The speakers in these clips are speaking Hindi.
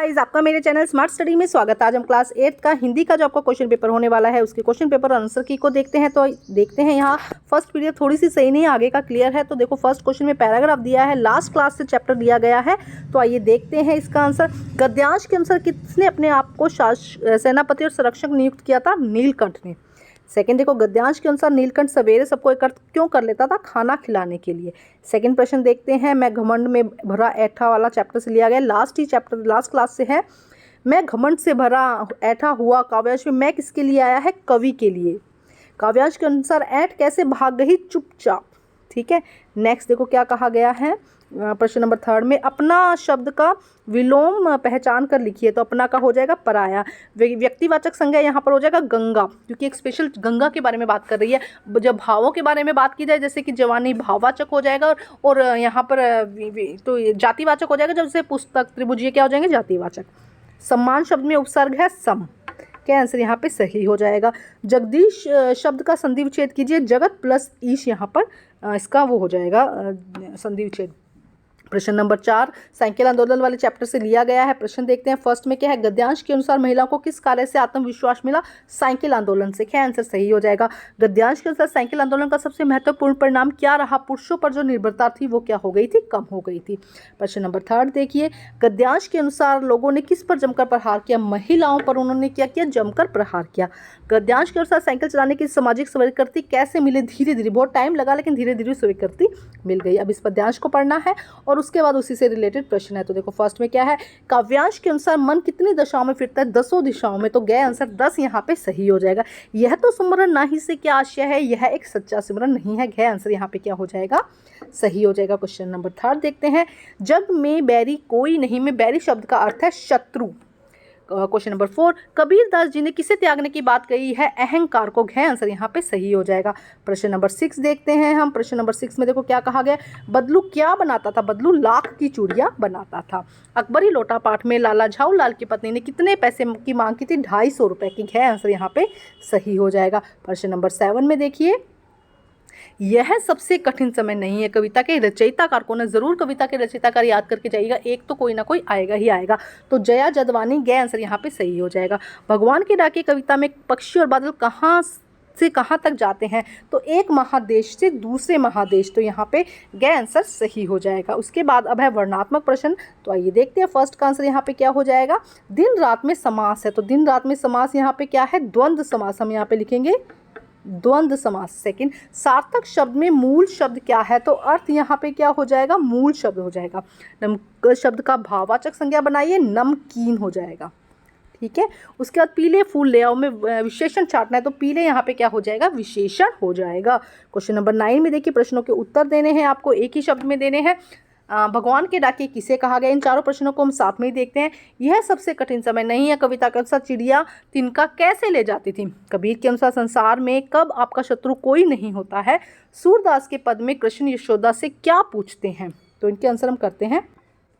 गाइस, आपका मेरे चैनल स्मार्ट स्टडी में स्वागत है। आज हम क्लास 8 का हिंदी का जो आपका क्वेश्चन पेपर होने वाला है उसके क्वेश्चन पेपर और आंसर की को देखते हैं। तो देखते हैं यहाँ फर्स्ट पीरियड थोड़ी सी सही नहीं, आगे का क्लियर है। तो देखो फर्स्ट क्वेश्चन में पैराग्राफ दिया है, लास्ट क्लास से चैप्टर दिया गया है। तो आइए देखते हैं इसका आंसर। गद्यांश के अनुसार किसने अपने आप को सेनापति और संरक्षक नियुक्त किया था? नीलकंठ ने। सेकंड देखो, गद्यांश के अनुसार नीलकंठ सवेरे सबको एकत्र क्यों कर लेता था? खाना खिलाने के लिए। सेकंड प्रश्न देखते हैं, मैं घमंड में भरा ऐठा वाला चैप्टर से लिया गया, लास्ट क्लास से है। मैं घमंड से भरा ऐठा हुआ काव्यांश में मैं किसके लिए आया है? कवि के लिए। काव्यांश के अनुसार ऐठ कैसे भाग गई? चुपचाप। ठीक है, नेक्स्ट देखो क्या कहा गया है प्रश्न नंबर 3 में, अपना शब्द का विलोम पहचान कर लिखिए। तो अपना का हो जाएगा पराया। व्यक्तिवाचक संज्ञा यहाँ पर हो जाएगा गंगा, क्योंकि एक स्पेशल गंगा के बारे में बात कर रही है। जब भावों के बारे में बात की जाए जैसे कि जवानी, भाववाचक हो जाएगा। और यहाँ पर तो जातिवाचक हो जाएगा। जब से पुस्तक, त्रिभुजीय क्या हो जाएंगे? जातिवाचक। सम्मान शब्द में उपसर्ग है सम। क्या आंसर यहाँ पे सही हो जाएगा? जगदीश शब्द का संधि विच्छेद कीजिए। जगत प्लस ईश यहाँ पर इसका वो हो जाएगा संधि विच्छेद। प्रश्न नंबर 4 साइकिल आंदोलन वाले चैप्टर से लिया गया है। प्रश्न देखते हैं, फर्स्ट में क्या है? गद्यांश के अनुसार महिलाओं को किस कार्य से आत्मविश्वास मिला? साइकिल आंदोलन से। क्या आंसर सही हो जाएगा? गद्यांश के अनुसार साइकिल आंदोलन का सबसे महत्वपूर्ण परिणाम क्या रहा? पुरुषों पर जो निर्भरता थी वो क्या हो गई थी? कम हो गई थी। प्रश्न नंबर 3 देखिए, गद्यांश के अनुसार लोगों ने किस पर जमकर प्रहार किया? महिलाओं पर उन्होंने क्या किया? जमकर प्रहार किया। गद्यांश के अनुसार साइकिल चलाने की सामाजिक स्वीकृति कैसे मिले? धीरे धीरे, बहुत टाइम लगा लेकिन धीरे धीरे स्वीकृति मिल गई। अब इस पद्यांश को पढ़ना है और उसके बाद उसी से रिलेटेड प्रश्न है। तो देखो फर्स्ट में क्या है? काव्यांश के अनुसार मन कितनी दिशाओं में फिरता है? 10 दिशाओं में। तो गए आंसर 10 यहाँ पे सही हो जाएगा। यह तो सिमरन ना ही से क्या आशय है? यह एक सच्चा सिमरन नहीं है। गए आंसर यहाँ पे क्या हो जाएगा? सही हो जाएगा। क्वेश्चन नंबर 3 देखते हैं, जग में बैरी कोई नहीं में बैरी शब्द का अर्थ है शत्रु। क्वेश्चन नंबर 4 कबीर दास जी ने किसे त्यागने की बात कही है? अहंकार को। घ आंसर यहाँ पे सही हो जाएगा। प्रश्न नंबर 6 देखते हैं हम। प्रश्न नंबर 6 में देखो क्या कहा गया? बदलू क्या बनाता था? बदलू लाख की चूड़ियां बनाता था। अकबरी लोटा पाठ में लाला झाऊ लाल की पत्नी ने कितने पैसे की मांग की थी? 250 रुपए की। घ आंसर यहाँ पे सही हो जाएगा। प्रश्न नंबर 7 में देखिए, यह सबसे कठिन समय नहीं है। कविता के रचयिताकार को ना जरूर कविता के रचयिताकार याद करके जाइएगा, एक तो कोई ना कोई आएगा ही आएगा। तो जया जदवानी। गए आंसर यहाँ पे सही हो जाएगा। भगवान के डाके कविता में पक्षी और बादल कहाँ से कहाँ तक जाते हैं? तो एक महादेश से दूसरे महादेश। तो यहाँ पे गए आंसर सही हो जाएगा। उसके बाद अब है वर्णात्मक प्रश्न। तो आइए देखते हैं फर्स्ट का आंसर यहाँ पे क्या हो जाएगा? दिन रात में समास है। तो दिन रात में समास यहाँ पे क्या है? द्वंद्व समास। हम यहाँ पे लिखेंगे द्वंद्व समास। सेकंड, सार्थक शब्द में मूल शब्द क्या है? तो अर्थ यहाँ पे क्या हो जाएगा? मूल शब्द हो जाएगा। नम शब्द का भाववाचक संज्ञा बनाइए, नमकीन हो जाएगा। ठीक है, उसके बाद पीले फूल ले आओ में विशेषण छाटना है। तो पीले यहाँ पे क्या हो जाएगा? विशेषण हो जाएगा। क्वेश्चन नंबर 9 में देखिए, प्रश्नों के उत्तर देने हैं आपको, एक ही शब्द में देने हैं। भगवान के डाके किसे कहा गया? इन चारों प्रश्नों को हम साथ में ही देखते हैं। यह सबसे कठिन समय नहीं है। कविता के अनुसार चिड़िया तिनका कैसे ले जाती थी? कबीर के अनुसार संसार में कब आपका शत्रु कोई नहीं होता है? सूरदास के पद में कृष्ण यशोदा से क्या पूछते हैं? तो इनके आंसर हम करते हैं।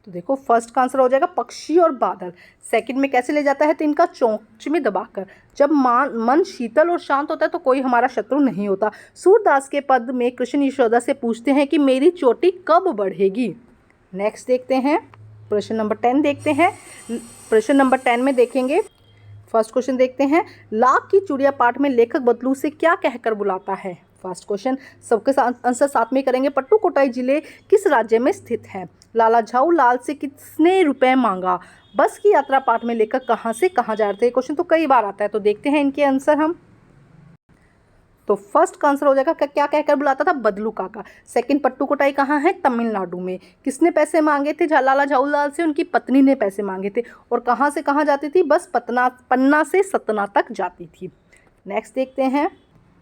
तो देखो फर्स्ट का आंसर हो जाएगा पक्षी और बादल। सेकंड में कैसे ले जाता है? तो इनका चोंच में दबाकर। जब मन शीतल और शांत होता है तो कोई हमारा शत्रु नहीं होता। सूरदास के पद में कृष्ण यशोदा से पूछते हैं कि मेरी चोटी कब बढ़ेगी? नेक्स्ट देखते हैं प्रश्न नंबर 10 देखते हैं। प्रश्न नंबर 10 में देखेंगे, फर्स्ट क्वेश्चन देखते हैं, लाख की चूड़िया पाठ में लेखक बदलू से क्या कहकर बुलाता है? फर्स्ट क्वेश्चन सबके आंसर साथ में करेंगे। पट्टुकोट्टई जिले किस राज्य में स्थित है? लाला झाऊ लाल से कितने रुपए मांगा? बस की यात्रा पाठ में लेखक कहाँ से कहाँ जा रहे थे? क्वेश्चन तो कई बार आता है, तो देखते हैं इनके आंसर हम। तो फर्स्ट का आंसर हो जाएगा क्या कहकर बुलाता था? बदलू काका। सेकंड, पट्टुकोट्टई कहाँ है? तमिलनाडु में। किसने पैसे मांगे थे? लाला झाऊ लाल से उनकी पत्नी ने पैसे मांगे थे। और कहाँ से कहाँ जाती थी? बस पन्ना से सतना तक जाती थी। नेक्स्ट देखते हैं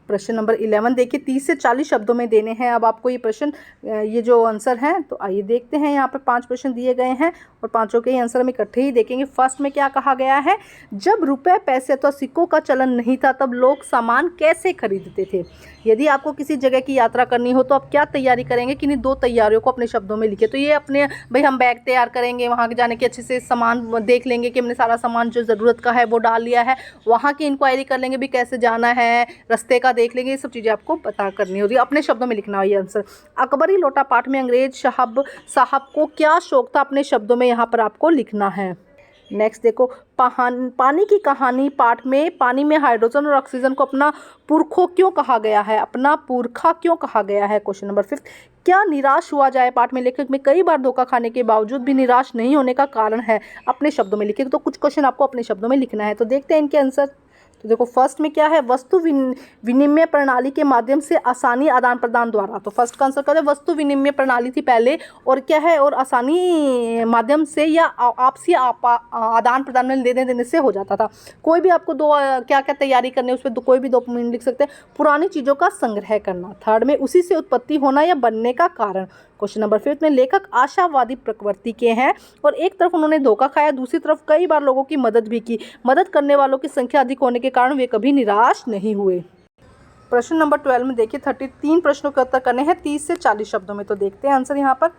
प्रश्न नंबर 11 देखिए, 30 से 40 शब्दों में देने हैं अब आपको ये प्रश्न, ये जो आंसर हैं। तो आइए देखते हैं, यहाँ पे 5 प्रश्न दिए गए हैं और पांचों के ही आंसर हम इकट्ठे ही देखेंगे। फर्स्ट में क्या कहा गया है? जब रुपए पैसे तो सिक्कों का चलन नहीं था तब लोग सामान कैसे खरीदते थे? यदि आपको किसी जगह की यात्रा करनी हो तो आप क्या तैयारी करेंगे? किन्हीं 2 तैयारियों को अपने शब्दों में लिखे। तो ये अपने भाई हम बैग तैयार करेंगे, वहाँ जाने के अच्छे से सामान देख लेंगे कि हमने सारा सामान जो ज़रूरत का है वो डाल लिया है। वहाँ की इंक्वायरी कर लेंगे भी कैसे जाना है, रास्ते का देख लेंगे। ये सब चीज़ें आपको पता करनी होगी, अपने शब्दों में लिखना हो ये आंसर। अकबरी लोटा पाठ में अंग्रेज साहब को क्या शौक था? अपने शब्दों में यहाँ पर आपको लिखना है। नेक्स्ट देखो, पानी की कहानी पाठ में पानी में हाइड्रोजन और ऑक्सीजन को अपना पुरखा क्यों कहा गया है। क्वेश्चन नंबर 5, क्या निराश हुआ जाए पाठ में लेखक में कई बार धोखा खाने के बावजूद भी निराश नहीं होने का कारण है, अपने शब्दों में लिखिए। तो कुछ क्वेश्चन आपको अपने शब्दों में लिखना है, तो देखते हैं इनके आंसर। तो देखो फर्स्ट में क्या है, वस्तु विनिमय प्रणाली के माध्यम से आसानी आदान प्रदान द्वारा। तो फर्स्ट का आंसर क्या है, वस्तु विनिमय प्रणाली थी पहले, और क्या है, और आसानी माध्यम से या आपसी आदान प्रदान में लेने देने से हो जाता था। कोई भी आपको दो क्या क्या तैयारी करनी है उस पर कोई भी 2 मीनिंग लिख सकते हैं। पुरानी चीज़ों का संग्रह करना। थर्ड में उसी से उत्पत्ति होना या बनने का कारण। क्वेश्चन नंबर 5 में लेखक आशावादी प्रकृति के हैं और एक तरफ उन्होंने धोखा खाया, दूसरी तरफ कई बार लोगों की मदद भी की। मदद करने वालों की संख्या अधिक होने के कारण वे कभी निराश नहीं हुए। प्रश्न नंबर 12 में देखिए 33 प्रश्नों के उत्तर करने हैं 30 से 40 शब्दों में। तो देखते हैं आंसर यहाँ पर।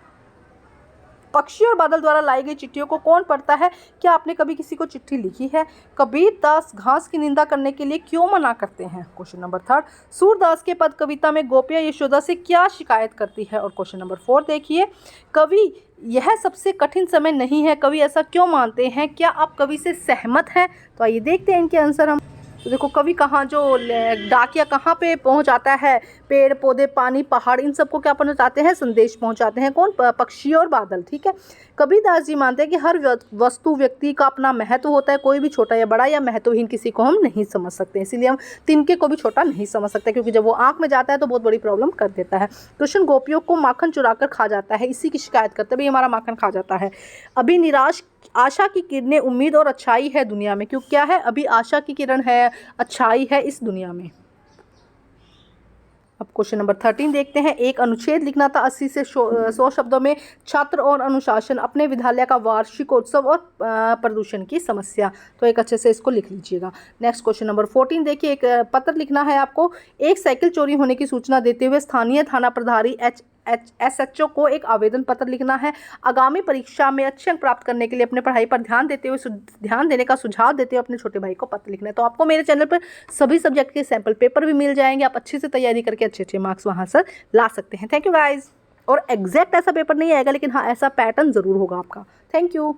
पक्षी और बादल द्वारा लाई गई चिट्ठियों को कौन पढ़ता है? क्या आपने कभी किसी को चिट्ठी लिखी है? कबीर दास घास की निंदा करने के लिए क्यों मना करते हैं? क्वेश्चन नंबर 3, सूरदास के पद कविता में गोपियाँ यशोदा से क्या शिकायत करती है? और क्वेश्चन नंबर 4 देखिए, कवि यह सबसे कठिन समय नहीं है, कवि ऐसा क्यों मानते हैं? क्या आप कवि से सहमत हैं? तो आइए देखते हैं इनके आंसर हम। तो देखो कवि कहाँ जो डाकिया कहाँ पे पहुँचाता है? पेड़ पौधे, पानी, पहाड़, इन सबको क्या पहुँचाते हैं? संदेश पहुँचाते हैं। कौन? पक्षी और बादल। ठीक है। कबीरदास जी मानते हैं कि हर वस्तु व्यक्ति का अपना महत्व होता है, कोई भी छोटा या बड़ा या महत्वहीन किसी को हम नहीं समझ सकते, इसीलिए हम तिनके को भी छोटा नहीं समझ सकते, क्योंकि जब वो आँख में जाता है तो बहुत बड़ी प्रॉब्लम कर देता है। कृष्ण गोपियों को माखन चुरा कर खा जाता है, इसी की शिकायत करते भाई हमारा माखन खा जाता है। अभी निराश आशा की किरणें उम्मीद और अच्छाई है दुनिया में। क्यों? क्या है? अभी आशा की किरण है, अच्छाई है इस दुनिया में। अब क्वेश्चन नंबर 13 देखते हैं। एक अनुच्छेद लिखना था 80 से 100 शब्दों में। छात्र और अनुशासन, अपने विद्यालय का वार्षिकोत्सव और प्रदूषण की समस्या। तो एक अच्छे से इसको लिख लीजिएगा। नेक्स्ट क्वेश्चन नंबर 14 देखिए, एक पत्र लिखना है आपको। एक साइकिल चोरी होने की सूचना देते हुए स्थानीय थाना प्रभारी SHO को एक आवेदन पत्र लिखना है। आगामी परीक्षा में अच्छे अंक प्राप्त करने के लिए अपने पढ़ाई पर ध्यान देने का सुझाव देते हुए अपने छोटे भाई को पत्र लिखना है। तो आपको मेरे चैनल पर सभी सब्जेक्ट के सैंपल पेपर भी मिल जाएंगे, आप अच्छे से तैयारी करके अच्छे मार्क्स वहाँ से ला सकते हैं। Thank you guys. और एग्जैक्ट ऐसा पेपर नहीं आएगा, लेकिन हाँ ऐसा पैटर्न ज़रूर होगा आपका। Thank you.